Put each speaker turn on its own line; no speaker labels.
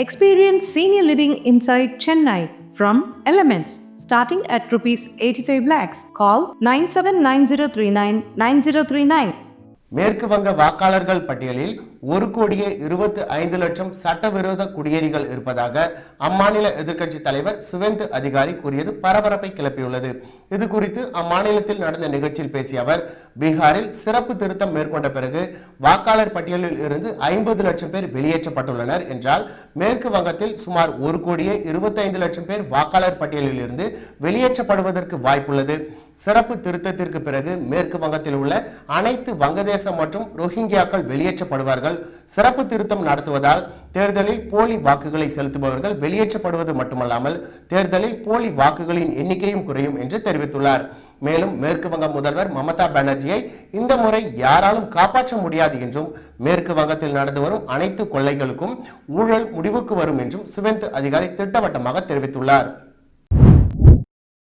Experience senior living inside Chennai from Elements starting at rupees 85 lakhs. Call 9790399039.
மேற்கு வங்க வாக்காளர்கள் பட்டியலில் 1,25,00,000 சட்டவிரோத குடியேறிகள் இருப்பதாக அம்மாநில எதிர்க்கட்சி தலைவர் சுவேந்து அதிகாரி கூறியது பரபரப்பை கிளப்பியுள்ளது. இது குறித்து அம்மாநிலத்தில் நடந்த நிகழ்ச்சியில் பேசிய அவர், பீகாரில் சிறப்பு திருத்தம் மேற்கொண்ட பிறகு வாக்காளர் பட்டியலில் இருந்து 50 லட்சம் பேர் வெளியேற்றப்பட்டுள்ளனர் என்றால், மேற்கு வங்கத்தில் சுமார் 1,25,00,000 பேர் வாக்காளர் பட்டியலில் இருந்து வெளியேற்றப்படுவதற்கு வாய்ப்புள்ளது. சிறப்பு திருத்தத்திற்கு பிறகு மேற்கு வங்கத்தில் உள்ள அனைத்து வங்கதேசம் மற்றும் ரோஹிங்கியாக்கள் வெளியேற்றப்படுவார்கள். சிறப்பு திருத்தம் நடத்துவதால் தேர்தலில் போலி வாக்குகளை செலுத்துபவர்கள் வெளியேற்றப்படுவது மட்டுமல்லாமல் தேர்தலில் போலி வாக்குகளின் எண்ணிக்கையும் குறையும் என்று தெரிவித்துள்ளார். மேலும் மேற்கு வங்க முதல்வர் மமதா பானர்ஜியை இந்த முறை யாராலும் காப்பாற்ற முடியாது என்றும், மேற்கு வங்கத்தில் நடந்து வரும் அனைத்து கொள்ளைகளுக்கும் ஊழல் முடிவுக்கு வரும் என்றும் சுவேந்து அதிகாரி திட்டவட்டமாக தெரிவித்துள்ளார்.